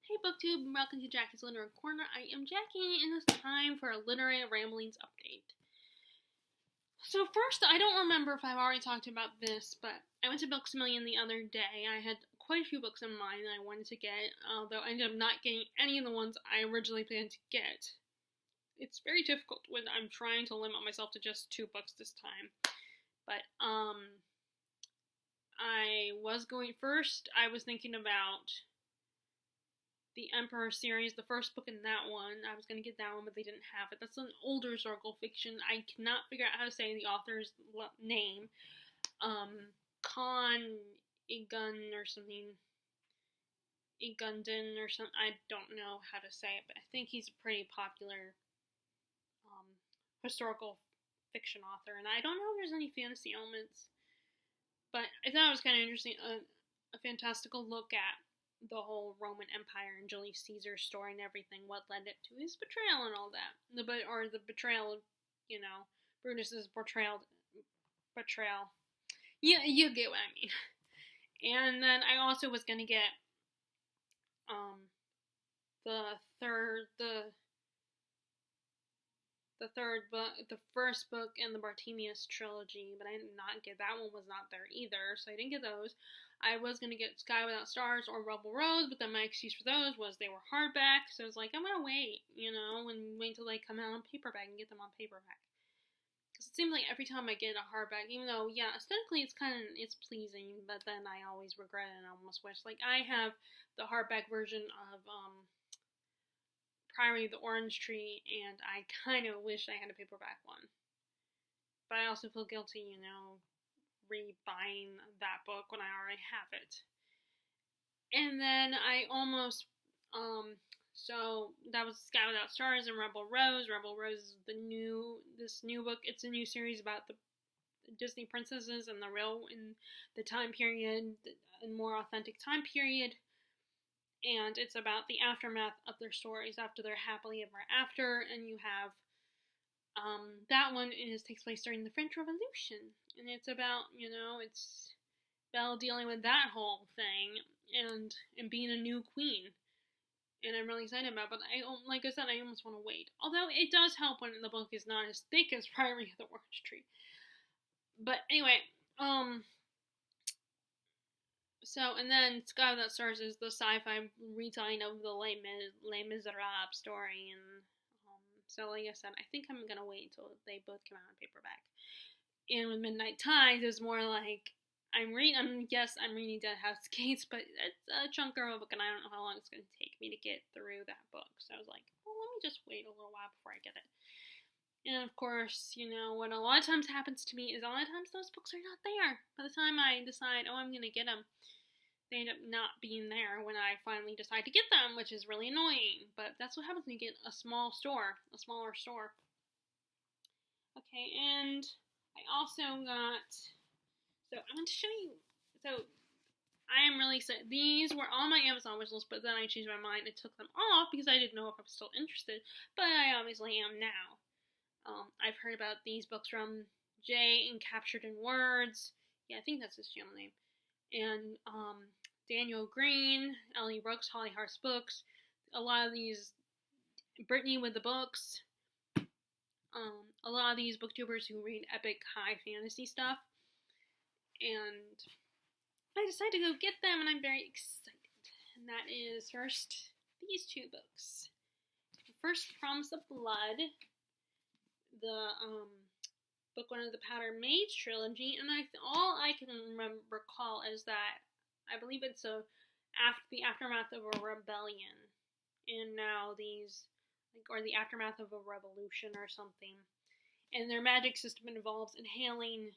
Hey BookTube, welcome to Jackie's Literary Corner. I am Jackie, and it's time for a Literary Ramblings update. So first, I don't remember if I've already talked about this, but I went to Books A Million the other day. I had quite a few books in mind that I wanted to get, although I ended up not getting any of the ones I originally planned to get. It's very difficult when I'm trying to limit myself to just 2 books this time. But, I was thinking about the Emperor series, the first book in that one. I was going to get that one, but they didn't have it. That's an older historical fiction. I cannot figure out how to say the author's name. Con Igun or something. Igunden or something. I don't know how to say it, but I think he's a pretty popular historical fiction author. And I don't know if there's any fantasy elements, but I thought it was kind of interesting. A fantastical look at the whole Roman Empire and Julius Caesar's story and everything, what led it to his betrayal and all that. The betrayal of, Brutus's betrayal. Yeah, you get what I mean. And then I also was going to get the first book in the Bartemius trilogy, but I did not get that one. Was not there either, so I didn't get those. I was gonna get Sky Without Stars or Rebel Rose, but then my excuse for those was they were hardback, so I was like, I'm gonna wait, and wait till they come out on paperback and get them on paperback. Because it seems like every time I get a hardback, even though, yeah, aesthetically it's pleasing, but then I always regret it and I almost wish. Like, I have the hardback version of Priory of the Orange Tree, and I kind of wish I had a paperback one. But I also feel guilty, re-buying that book when I already have it. And then I almost, so that was Sky Without Stars and Rebel Rose. Rebel Rose is this new book. It's a new series about the Disney princesses and the time period, a more authentic time period. And it's about the aftermath of their stories after they're happily ever after. And you have that one takes place during the French Revolution, and it's about it's Belle dealing with that whole thing and being a new queen. And I'm really excited about it, but like I said, I almost want to wait. Although it does help when the book is not as thick as Priory of the Orange Tree. But anyway, so, and then Sky Without Stars is the sci-fi retelling of the Les Miserables story, and so like I said, I think I'm gonna wait until they both come out on paperback. And with Midnight Tides, it's more like I'm reading Dead House Gates, but it's a chunk of a book, and I don't know how long it's gonna take me to get through that book. So I was like, well, let me just wait a little while before I get it. And of course, what a lot of times happens to me is a lot of times those books are not there. By the time I decide, I'm going to get them, they end up not being there when I finally decide to get them, which is really annoying. But that's what happens when you get a smaller store. Okay, and I also got, so I want to show you, so I am really excited. These were on my Amazon wish list, but then I changed my mind and took them off because I didn't know if I was still interested, but I obviously am now. I've heard about these books from Jay and Captured in Words. Yeah, I think that's his channel name. And Daniel Green, Ellie Brooks, Holly Hart's books. A lot of these, Brittany with the books. A lot of these booktubers who read epic high fantasy stuff. And I decided to go get them, and I'm very excited. And that is first these 2 books. First, Promise of Blood, the book 1 of the Powder Mage trilogy, and all I can recall is that I believe it's the aftermath of a rebellion, and now or the aftermath of a revolution or something, and their magic system involves inhaling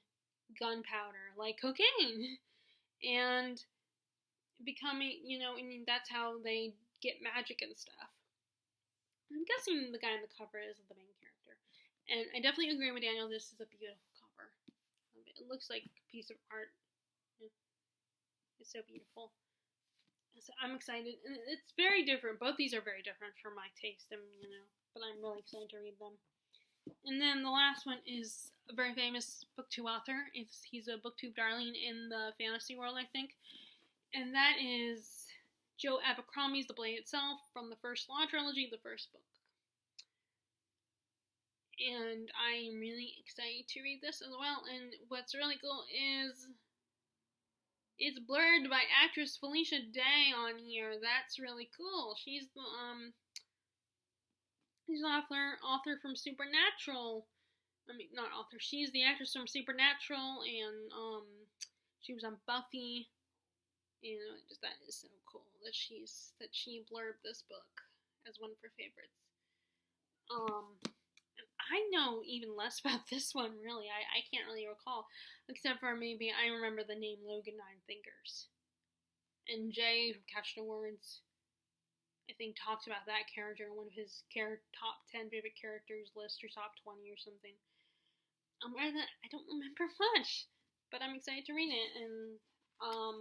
gunpowder like cocaine, and becoming, and that's how they get magic and stuff. I'm guessing the guy on the cover is the main character. And I definitely agree with Daniel, this is a beautiful cover. It looks like a piece of art. It's so beautiful. So I'm excited. And it's very different. Both these are very different for my taste, and but I'm really excited to read them. And then the last one is a very famous BookTube author. He's a BookTube darling in the fantasy world, I think. And that is Joe Abercrombie's The Blade Itself from the first Law Trilogy, the first book. And I'm really excited to read this as well. And what's really cool is it's blurred by actress Felicia Day on here. That's really cool. She's the author from Supernatural. I mean, not author. She's the actress from Supernatural, and she was on Buffy. And that is so cool that she blurbed this book as one of her favorites. I know even less about this one, really. I can't really recall, except for maybe I remember the name Logan Nine Fingers. And Jay from Catch the Words, I think, talks about that character in one of his top 10 favorite characters list, or top 20 or something. I don't remember much, but I'm excited to read it, and I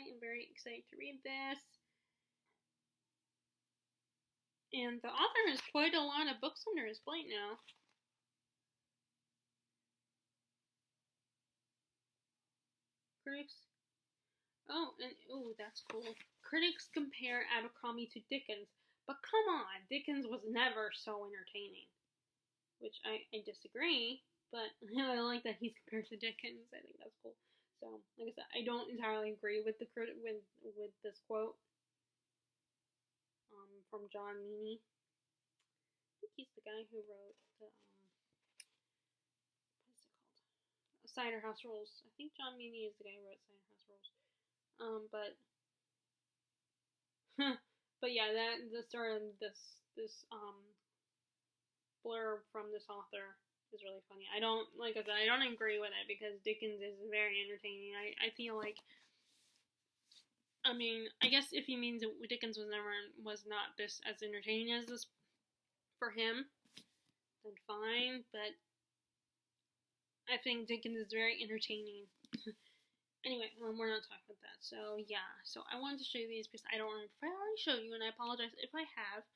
am very excited to read this. And the author has quite a lot of books under his plate now. That's cool. Critics compare Abercrombie to Dickens, but come on, Dickens was never so entertaining. Which I disagree, but I like that he's compared to Dickens. I think that's cool. So, like I said, I don't entirely agree with the with this quote from John Meany. I think he's the guy who wrote the what is it called? Cider House Rules. I think John Meany is the guy who wrote Cider House Rules. But yeah, the sort of this blurb from this author is really funny. I don't agree with it because Dickens is very entertaining. I feel like, I mean, I guess if he means that Dickens was not this as entertaining as this for him, then fine. But I think Dickens is very entertaining. Anyway, we're not talking about that. So yeah, I wanted to show you these because I don't remember if I already showed you, and I apologize if I have.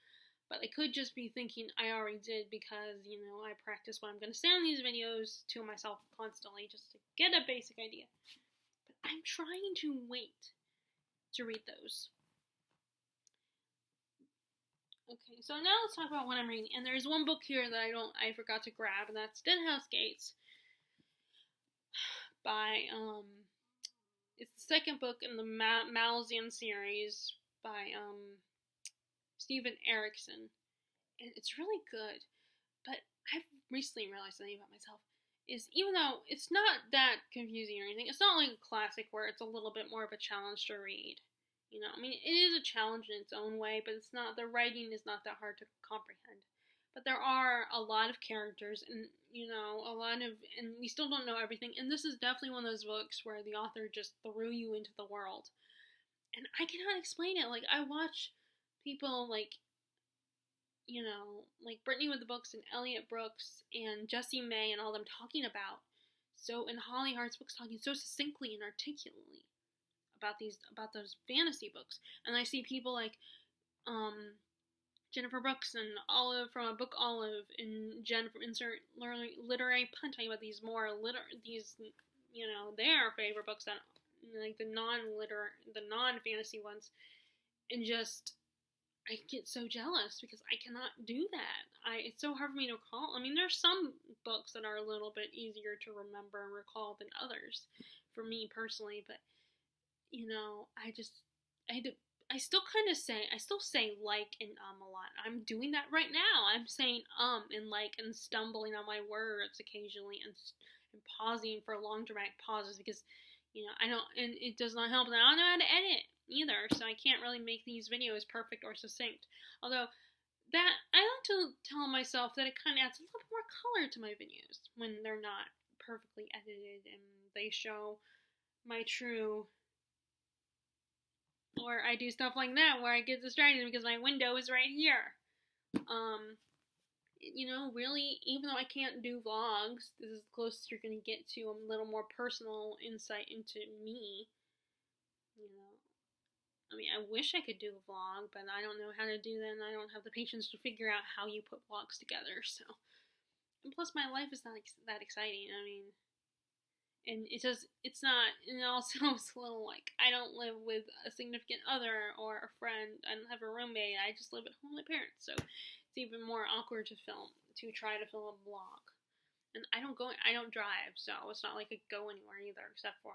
But I could just be thinking I already did because, I practice what I'm going to say on these videos to myself constantly just to get a basic idea. But I'm trying to wait to read those. Okay, so now let's talk about what I'm reading. And there's one book here that I forgot to grab, and that's Deadhouse Gates by, it's the second book in the Malazan series by, Steven Erikson, and it's really good. But I've recently realized something about myself is even though it's not that confusing or anything, it's not like a classic where it's a little bit more of a challenge to read. I mean, it is a challenge in its own way, but the writing is not that hard to comprehend. But there are a lot of characters, and and we still don't know everything. And this is definitely one of those books where the author just threw you into the world, and I cannot explain it. Like I watch people like Brittany with the Books and Elliot Brooks and Jessie May and all them talking about and Holly Hart's books talking so succinctly and articulately about those fantasy books, and I see people like Jennifer Brooks and Olive from a Book Olive and Jen from Insert Literary Pun talking about these their favorite books that like the non-fantasy ones, and just I get so jealous because I cannot do that. It's so hard for me to recall. I mean, there's some books that are a little bit easier to remember and recall than others, for me personally. But I still say like and a lot. I'm doing that right now. I'm saying and like and stumbling on my words occasionally and pausing for long dramatic pauses because I don't, and it does not help that I don't know how to edit either, so I can't really make these videos perfect or succinct. Although, that, I like to tell myself that it kind of adds a little bit more color to my videos when they're not perfectly edited and they show my true, or I do stuff like that where I get distracted because my window is right here. Really, even though I can't do vlogs, this is the closest you're going to get to a little more personal insight into me. I mean, I wish I could do a vlog, but I don't know how to do that, and I don't have the patience to figure out how you put vlogs together, so. And plus, my life is not that exciting. I mean, And it says it's not, and also it's a little like, I don't live with a significant other or a friend. I don't have a roommate. I just live at home with my parents. So it's even more awkward to try to film a vlog. And I don't drive, so it's not like I go anywhere either, except for,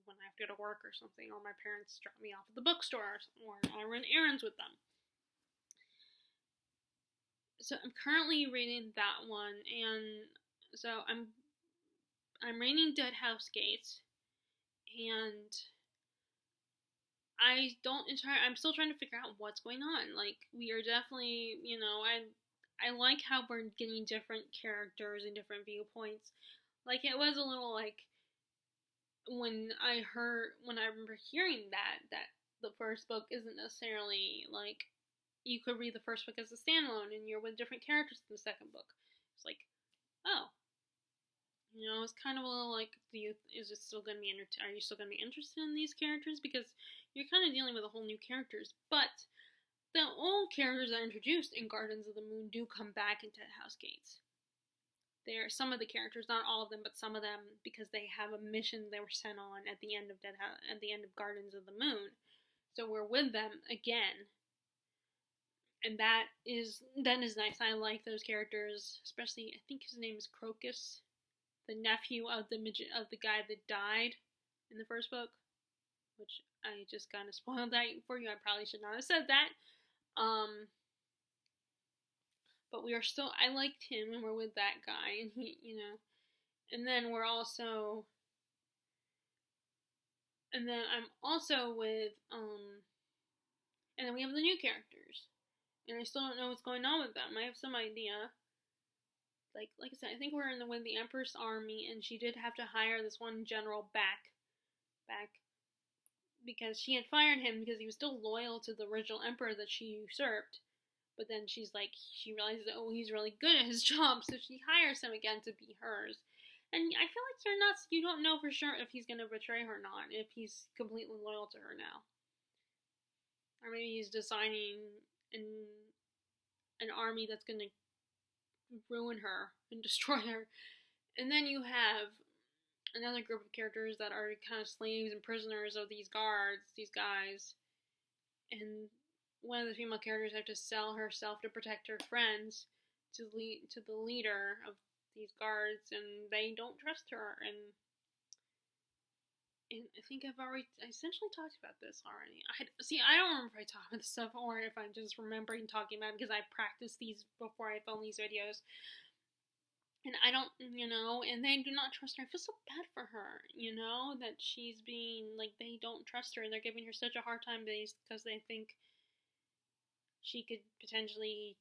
when I have to go to work or something, or my parents drop me off at the bookstore, or I run errands with them. So I'm currently reading that one, and so I'm reading Dead House Gates, and I'm still trying to figure out what's going on. Like, we are definitely, I like how we're getting different characters and different viewpoints. Like, it was a little like, when I remember hearing that the first book isn't necessarily like, you could read the first book as a standalone and you're with different characters in the second book. It's like, oh, it's kind of a little like, are you still going to be interested in these characters? Because you're kind of dealing with a whole new characters. But the old characters that are introduced in Gardens of the Moon do come back into Dead House Gates. They're some of the characters, not all of them, but some of them, because they have a mission they were sent on at the end of Gardens of the Moon. So we're with them again. And that is nice. I like those characters, especially, I think his name is Crocus, the nephew of the guy that died in the first book, which I just kind of spoiled that for you. I probably should not have said that. But I liked him, and we're with that guy, and he, and then I'm also with, and then we have the new characters, and I still don't know what's going on with them. I have some idea. Like I said, I think we're with the Empress army, and she did have to hire this one general back, because she had fired him because he was still loyal to the original emperor that she usurped. But then she realizes that, he's really good at his job, so she hires him again to be hers. And I feel like you don't know for sure if he's going to betray her or not, if he's completely loyal to her now. Or maybe he's designing an army that's going to ruin her and destroy her. And then you have another group of characters that are kind of slaves and prisoners of these guys. And one of the female characters have to sell herself to protect her friends to the leader of these guards, and they don't trust her. And I think I essentially talked about this already. I don't remember if I talked about this stuff or if I'm just remembering talking about it because I practiced these before I film these videos. And I don't, and they do not trust her. I feel so bad for her, that she's being, like, they don't trust her. They're giving her such a hard time because they think she could potentially,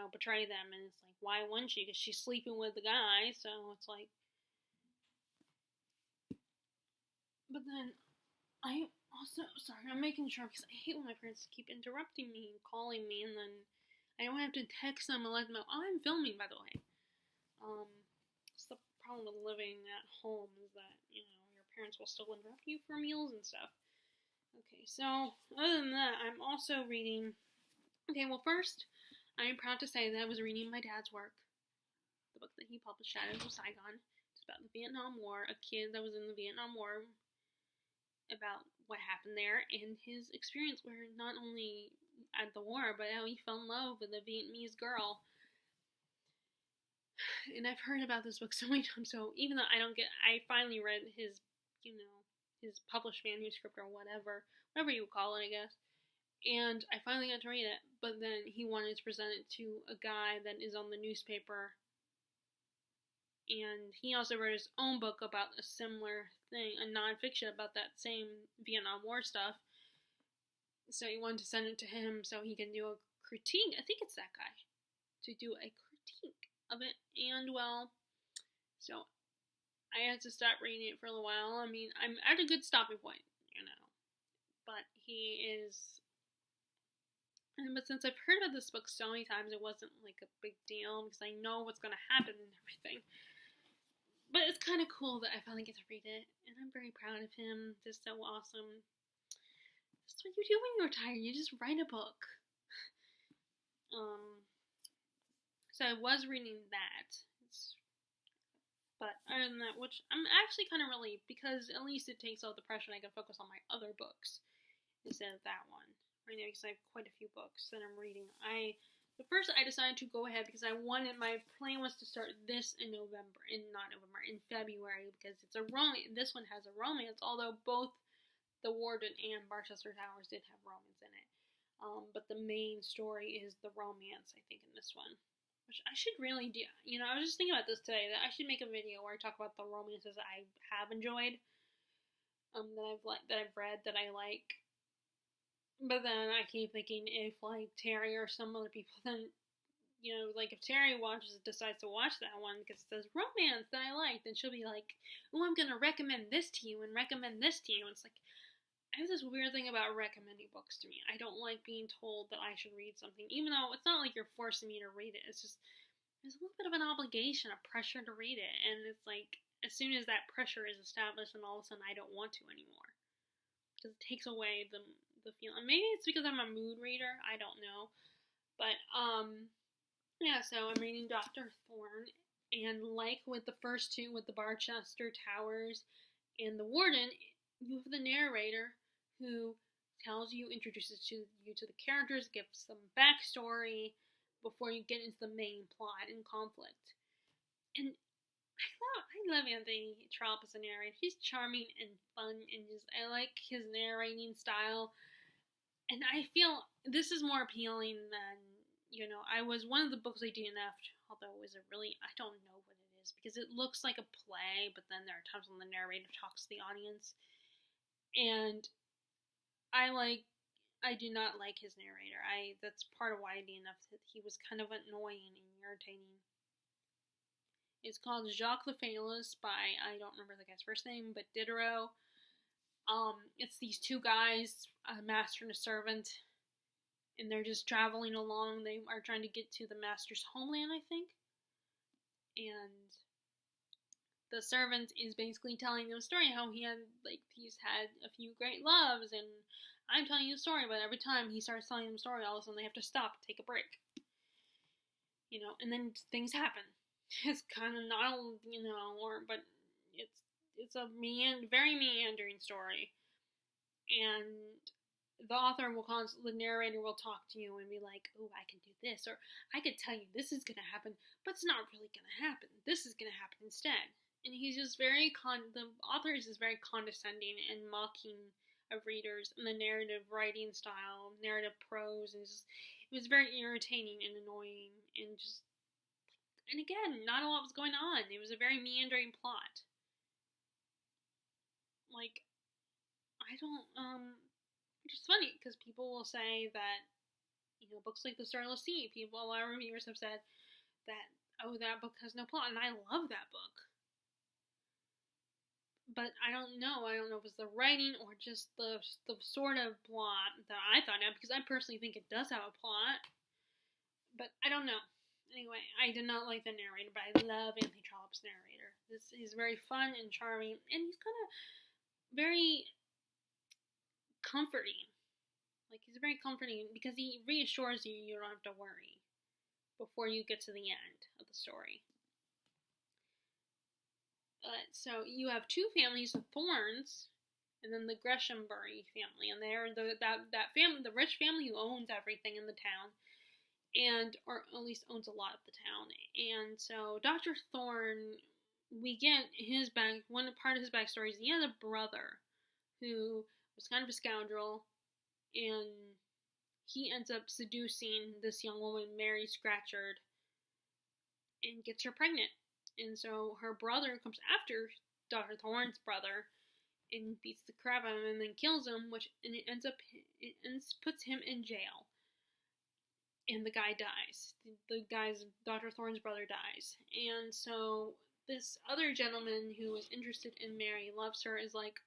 betray them. And it's like, why wouldn't she? Because she's sleeping with the guy, so it's like. But then, I'm making sure, because I hate when my parents keep interrupting me and calling me, and then I don't have to text them and let them know, I'm filming, by the way. It's the problem with living at home is that, your parents will still interrupt you for meals and stuff. Okay, so, other than that, I'm also reading. Okay, well, first, I'm proud to say that I was reading my dad's work, the book that he published, Shadows of Saigon. It's about the Vietnam War, a kid that was in the Vietnam War, about what happened there, and his experience where not only at the war, but how he fell in love with a Vietnamese girl. And I've heard about this book so many times, so even though I finally read his, his published manuscript or whatever you would call it, I guess. And I finally got to read it, but then he wanted to present it to a guy that is on the newspaper. And he also wrote his own book about a similar thing, a nonfiction about that same Vietnam War stuff. So he wanted to send it to him so he can do a critique. I think it's that guy. To do a critique of it. And, well, so I had to stop reading it for a little while. I mean, I'm at a good stopping point, But but since I've heard about this book so many times, it wasn't like a big deal because I know what's going to happen and everything. But it's kind of cool that I finally get to read it, and I'm very proud of him. This is so awesome. That's what you do when you're tired. You just write a book. So I was reading that. But other than that, which I'm actually kind of relieved because at least it takes out the pressure and I can focus on my other books instead of that one right now because I have quite a few books that I'm reading. The first I decided to go ahead because my plan was to start this in in February because it's a romance. This one has a romance, although both The Warden and Barchester Towers did have romance in it. But the main story is the romance, I think, in this one. Which I should really do. I was just thinking about this today, that I should make a video where I talk about the romances I have enjoyed, that I've read, that I like. But then I keep thinking if, like, Terry or some other people, then, like, if Terry decides to watch that one because it says romance that I like, then she'll be like, oh, I'm gonna recommend this to you and recommend this to you. And it's like, I have this weird thing about recommending books to me. I don't like being told that I should read something, even though it's not like you're forcing me to read it. It's just, there's a little bit of an obligation, a pressure to read it. And it's like, as soon as that pressure is established, then all of a sudden I don't want to anymore. Because it takes away the feeling. Maybe it's because I'm a mood reader. I don't know. But, yeah, so I'm reading Dr. Thorne. And like with the first two, with the Barchester Towers and the Warden, you have the narrator who introduces you to the characters, gives some backstory before you get into the main plot and conflict. And I love Anthony Trollope as a narrator. He's charming and fun, and I like his narrating style. And I feel this is more appealing than, I was one of the books I DNF'd, although I don't know what it is, because it looks like a play, but then there are times when the narrator talks to the audience. And I do not like his narrator. That's part of why I DNF'd it. He was kind of annoying and irritating. It's called Jacques Le Fabulous by, I don't remember the guy's first name, but Diderot. It's these two guys, a master and a servant, and they're just traveling along. They are trying to get to the master's homeland, I think. And the servant is basically telling them a story, how he's had a few great loves, and I'm telling you the story, but every time he starts telling them the story, all of a sudden they have to stop, take a break. And then things happen. It's kind of not, but it's a very meandering story. And the narrator will talk to you and be like, oh, I can do this, or I could tell you this is going to happen, but it's not really going to happen. This is going to happen instead. And he's just the author is just very condescending and mocking of readers, and the narrative writing style, narrative prose, and it was very irritating and annoying, and again, not a lot was going on. It was a very meandering plot. Which is funny, because people will say that, books like The Starless Sea, a lot of reviewers have said that, oh, that book has no plot, and I love that book. But I don't know if it was the writing or just the sort of plot that I thought of, because I personally think it does have a plot. But I don't know. Anyway, I did not like the narrator, but I love Anthony Trollope's narrator. He's very fun and charming, and he's kind of very comforting. He's very comforting because he reassures you don't have to worry before you get to the end of the story. So you have two families of Thorns, and then the Greshambury family, and they're that family, the rich family who owns everything in the town, or at least owns a lot of the town. And so Dr. Thorne, we get one part of his backstory is he has a brother who was kind of a scoundrel, and he ends up seducing this young woman, Mary Scatcherd, and gets her pregnant. And so her brother comes after Dr. Thorne's brother and beats the crap out of him and then kills him, puts him in jail. And the guy dies. Dr. Thorne's brother dies. And so this other gentleman who is interested in Mary, loves her, is like,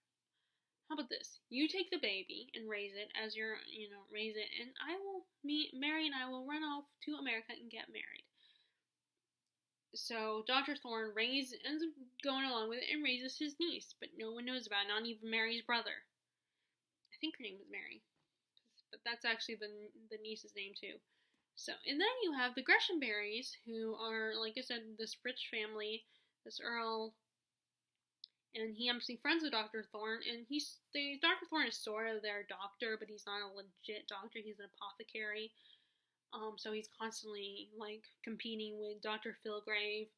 how about this? You take the baby and raise it and Mary and I will run off to America and get married. So Dr. Thorne ends up going along with it and raises his niece, but no one knows about it, not even Mary's brother. I think her name was Mary, but that's actually the niece's name too. So, and then you have the Greshamburys, who are, like I said, this rich family this Earl, and he happens to be friends with Dr. Thorne, and Dr. Thorne is sort of their doctor, but he's not a legit doctor, he's an apothecary. So he's constantly, like, competing with Dr. Filgrave.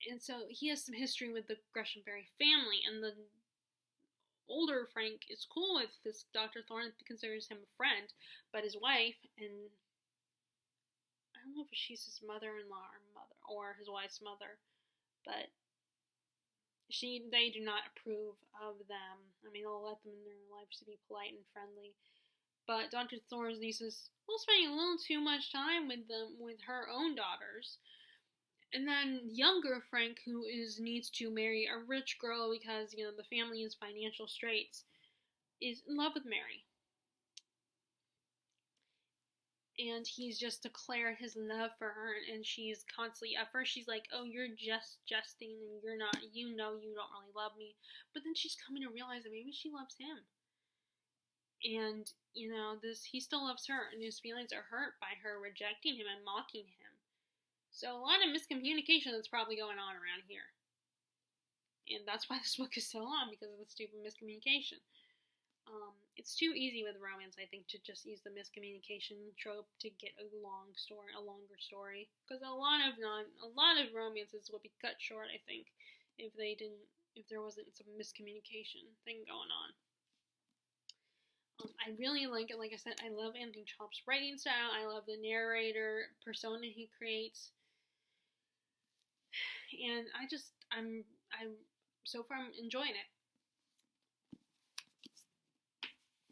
And so he has some history with the Gresham-Barry family, and the older Frank is cool with this Dr. Thorne, considers him a friend, but his wife, and I don't know if she's his mother-in-law or his wife's mother, but they do not approve of them. I mean, they'll let them in their lives to be polite and friendly. But Dr. Thorne's niece is spending a little too much time with her own daughters. And then younger Frank, who needs to marry a rich girl because, the family is financial straits, is in love with Mary. And he's just declared his love for her, and she's constantly, at first she's like, oh, you're just jesting, and you're not, you don't really love me. But then she's coming to realize that maybe she loves him. And, he still loves her, and his feelings are hurt by her rejecting him and mocking him. So a lot of miscommunication that's probably going on around here. And that's why this book is so long, because of the stupid miscommunication. It's too easy with romance, I think, to just use the miscommunication trope to get a longer story. Because a lot of romances would be cut short, I think, if there wasn't some miscommunication thing going on. I really like it. Like I said, I love Anthony Trollope's writing style. I love the narrator persona he creates. And I'm so far I'm enjoying it.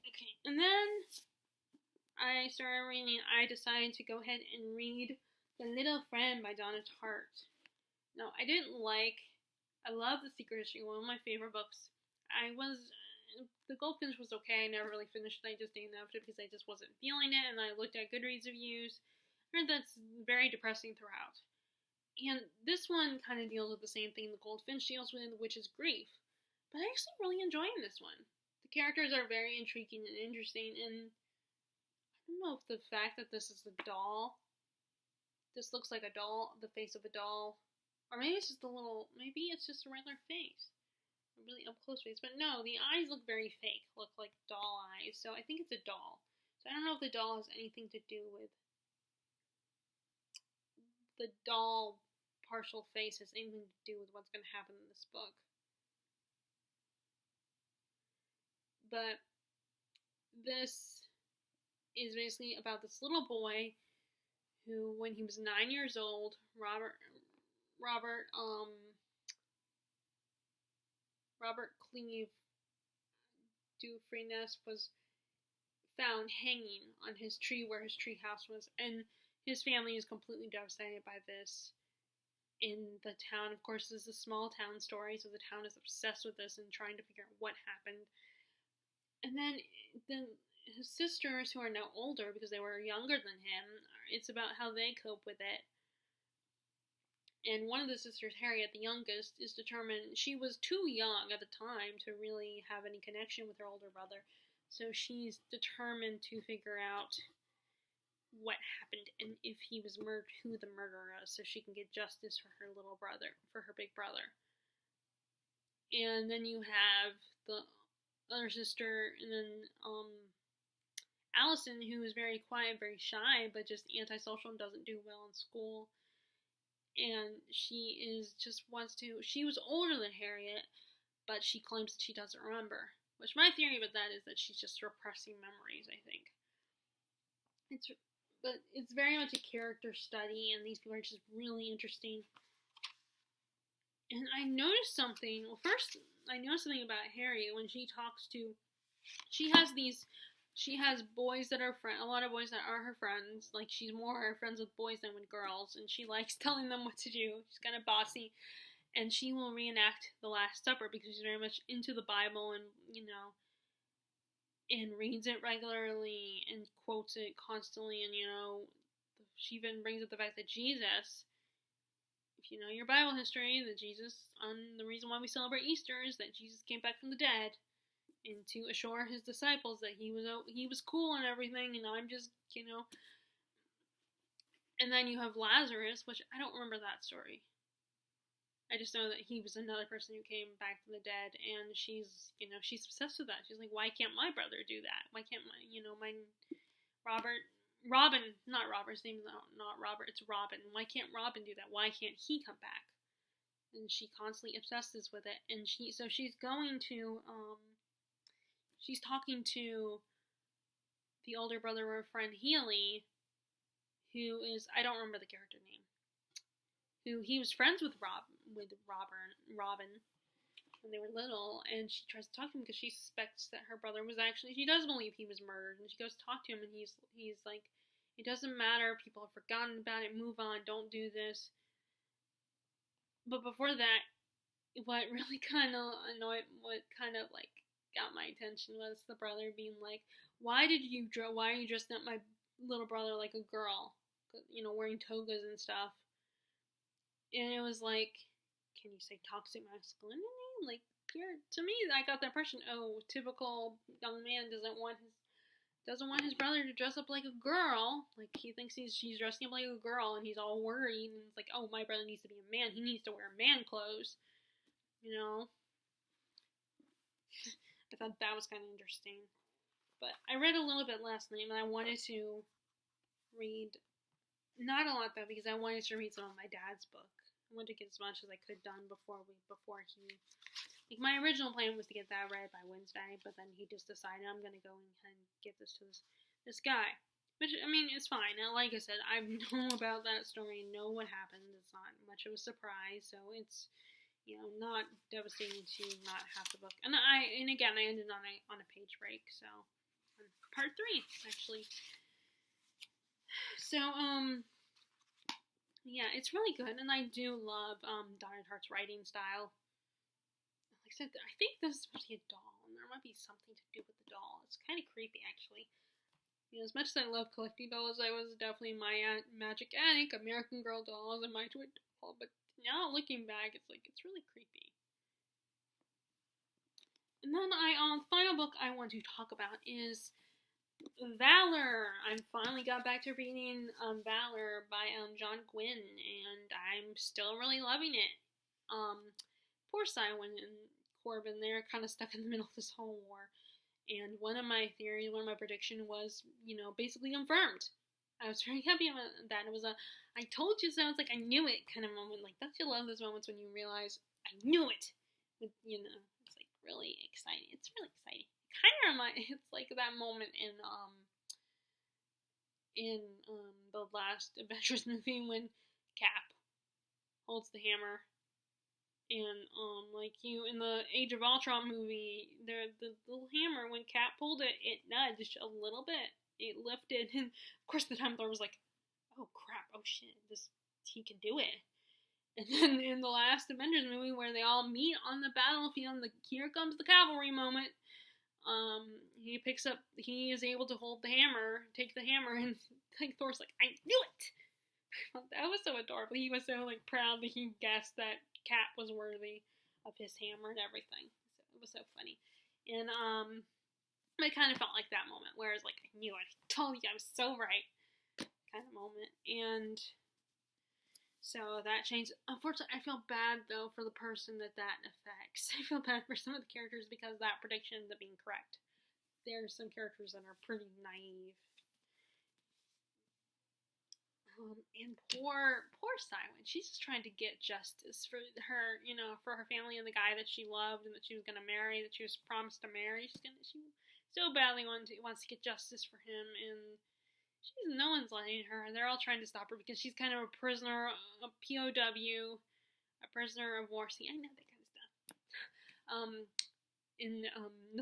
Okay, and then I decided to go ahead and read The Little Friend by Donna Tartt. Now, I love The Secret History, one of my favorite books. The Goldfinch was okay. I never really finished it. I just DNF'd it because I just wasn't feeling it. And I looked at Goodreads reviews, and that's very depressing throughout. And this one kind of deals with the same thing the Goldfinch deals with, which is grief. But I'm actually really enjoying this one. The characters are very intriguing and interesting, and I don't know if the fact that this is a doll, this looks like a doll, the face of a doll, or maybe it's just a regular face. Really up close face, but no, the eyes look very fake, look like doll eyes, so I think it's a doll. So I don't know if the doll has anything to do with the doll partial face has anything to do with what's going to happen in this book. But this is basically about this little boy who, when he was 9 years old, Robert Cleve Dufresne was found hanging on his tree where his tree house was, and his family is completely devastated by this. In the town, of course, this is a small town story, so the town is obsessed with this and trying to figure out what happened. And then his sisters, who are now older because they were younger than him, it's about how they cope with it. And one of the sisters, Harriet, the youngest, is determined, she was too young at the time to really have any connection with her older brother, so she's determined to figure out what happened and if he was murdered, who the murderer is, so she can get justice for her little brother, for her big brother. And then you have the other sister, and then Allison, who is very quiet, very shy, but just antisocial and doesn't do well in school. And she was older than Harriet, but she claims that she doesn't remember. Which my theory about that is that she's just repressing memories, I think. But it's very much a character study, and these people are just really interesting. And I noticed something, about Harriet when she talks to, she has boys that are a lot of boys that are her friends. Like, she's more friends with boys than with girls, and she likes telling them what to do. She's kind of bossy, and she will reenact the Last Supper because she's very much into the Bible and, and reads it regularly and quotes it constantly, and, she even brings up the fact that Jesus, if you know your Bible history, that the reason why we celebrate Easter is that Jesus came back from the dead, and to assure his disciples that he was cool and everything, and I'm just, And then you have Lazarus, which I don't remember that story. I just know that he was another person who came back from the dead, and she's, she's obsessed with that. She's like, why can't my brother do that? Why can't my Robin, not Robert, his name's not Robert, it's Robin. Why can't Robin do that? Why can't he come back? And she constantly obsesses with it, and she's going to, she's talking to the older brother of her friend Healy, who is, I don't remember the character name, who he was friends with Robin when they were little, and she tries to talk to him because she suspects that her brother was actually, she does believe he was murdered, and she goes to talk to him, and he's like, it doesn't matter, people have forgotten about it, move on, don't do this. But before that, what really kind of like got my attention was the brother being like, why are you dressing up my little brother like a girl, wearing togas and stuff? And it was like, can you say toxic masculinity? Like, to me, I got the impression, typical young man doesn't want his brother to dress up like a girl. Like, he thinks she's dressing up like a girl, and he's all worried, and it's like, oh, my brother needs to be a man. He needs to wear man clothes. I thought that was kind of interesting. But I read a little bit last night, and I wanted to read, not a lot though, because I wanted to read some of my dad's book. I wanted to get as much as I could done before he, like, my original plan was to get that read by Wednesday, but then he just decided I'm going to go and give this to this guy. Which, I mean, it's fine. Now, like I said, I know about that story and know what happened. It's not much of a surprise, so it's, not devastating to not have the book. And again, I ended on a page break, so, part 3, actually. So, yeah, it's really good, and I do love, Donna Tartt's writing style. Like I said, I think this is supposed to be a doll, and there might be something to do with the doll. It's kind of creepy, actually. As much as I love collecting dolls, I was definitely my Magic Attic, American Girl dolls, and my Toy doll, but now looking back, it's really creepy. And then the final book I want to talk about is Valor. I finally got back to reading Valor by John Gwynne, and I'm still really loving it. Poor Cywin and Corbin, they're kind of stuck in the middle of this whole war. And one of my predictions was, basically confirmed. I was very happy about that. It was I told you so, it's like I knew it kind of moment. Like, don't you love those moments when you realize, I knew it? It's like really exciting. It's really exciting. It's like that moment in the last Avengers movie when Cap holds the hammer. And, in the Age of Ultron movie, the little hammer, when Cap pulled it, it nudged a little bit. It lifted, and of course the Time Lord was like, oh crap, oh shit, he can do it. And then in the last Avengers movie, where they all meet on the battlefield, here comes the cavalry moment, he is able to hold the hammer, take the hammer, and Thor's like, I knew it! That was so adorable. He was so proud that he guessed that Cap was worthy of his hammer and everything. So it was so funny. And it kind of felt like that moment where it's like, I knew it. I told you I was so right. Kind of moment. And so that changed. Unfortunately, I feel bad though for the person that affects. I feel bad for some of the characters because that prediction ended up being correct. There are some characters that are pretty naive. And poor Cywin, she's just trying to get justice for her, for her family and the guy that she loved and that she was going to marry, that she was promised to marry. She so badly wants to get justice for him, and no one's letting her. They're all trying to stop her because she's kind of a prisoner, a POW, a prisoner of war. See, I know that kind of stuff.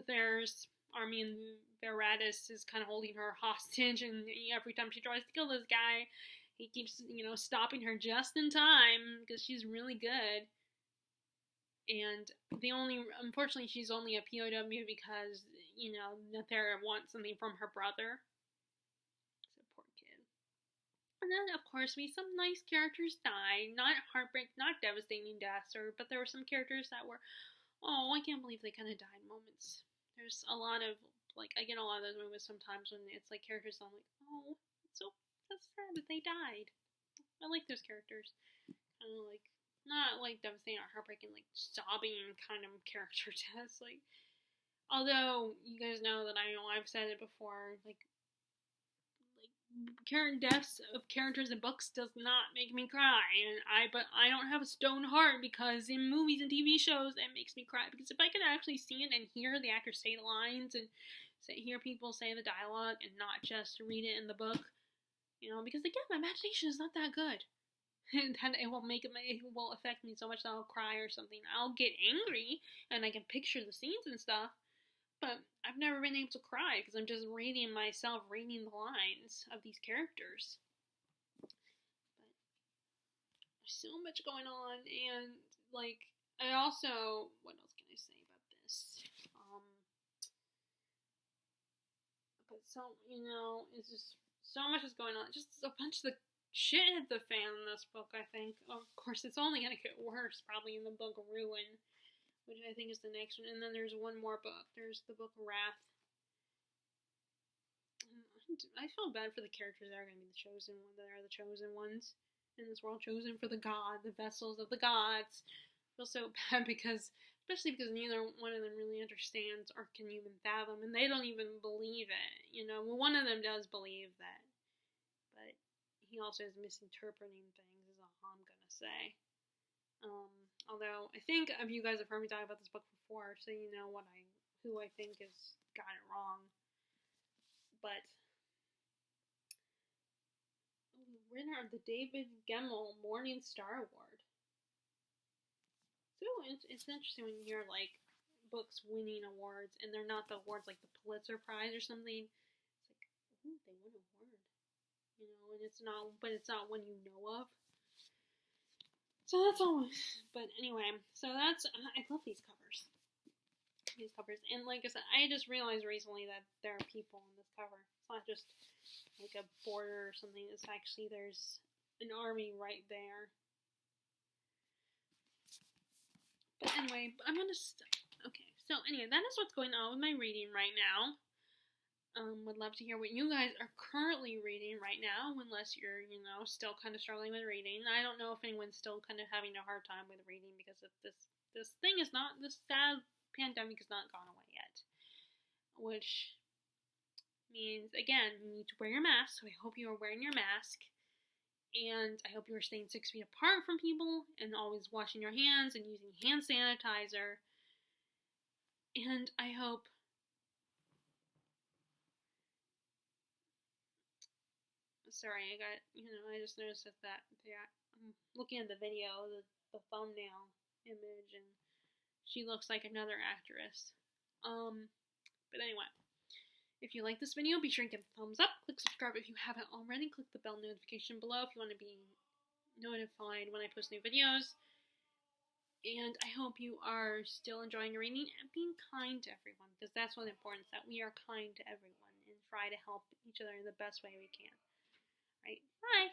There's army and Veratus is kind of holding her hostage, and every time she tries to kill this guy, he keeps, stopping her just in time because she's really good. And unfortunately, she's only a POW because, Nethera wants something from her brother. So, poor kid. And then, of course, some nice characters die. Not heartbreak, not devastating deaths, but there were some characters that were, oh, I can't believe they kind of died moments. There's a lot of, I get a lot of those movies sometimes when it's characters I'm like, oh, it's so sad that they died. I like those characters. Kind of not like devastating or heartbreaking, like sobbing kind of character deaths. Like, although you guys know that I know I've said it before, like current deaths of characters in books does not make me cry, but I don't have a stone heart because in movies and TV shows it makes me cry, because if I could actually see it and hear the actors say the lines and hear people say the dialogue and not just read it in the book, because again, my imagination is not that good. Then it will affect me so much that I'll cry or something. I'll get angry and I can picture the scenes and stuff, but I've never been able to cry because I'm just reading the lines of these characters. But there's so much going on, and like, I also, what else can I say about this? But so, it's just so much is going on. Just a bunch of the shit hit the fan in this book, I think. Of course, it's only gonna get worse probably in the Book of Ruin, which I think is the next one. And then there's one more book. There's the Book of Wrath. I feel bad for the characters that are going to be the chosen ones, that are the chosen ones in this world, chosen for the vessels of the gods. I feel so bad especially because neither one of them really understands or can even fathom, and they don't even believe it. Well, one of them does believe that, but he also is misinterpreting things, is all I'm gonna say. Although I think you guys have heard me talk about this book before, so you know who I think has got it wrong. But winner of the David Gemmell Morning Star Award. So it's interesting when you hear like books winning awards and they're not the awards like the Pulitzer Prize or something. It's like, ooh, they won an award, and it's not one you know of. So that's all. But anyway, I love these covers. And like I said, I just realized recently that there are people on this cover. It's not just like a border or something. It's actually, there's an army right there. But anyway, I'm gonna okay, so anyway, that is what's going on with my reading right now. Would love to hear what you guys are currently reading right now, unless you're, still kind of struggling with reading. I don't know if anyone's still kind of having a hard time with reading because of this sad pandemic is not gone away yet. Which means, again, you need to wear your mask, so I hope you are wearing your mask. And I hope you are staying 6 feet apart from people and always washing your hands and using hand sanitizer. And I hope sorry, I just noticed that I'm looking at the video, the thumbnail image, and she looks like another actress. But anyway, if you like this video, be sure to give it a thumbs up, click subscribe if you haven't already, click the bell notification below if you want to be notified when I post new videos. And I hope you are still enjoying your reading and being kind to everyone, because that's what's important, that we are kind to everyone and try to help each other in the best way we can. Right? Bye!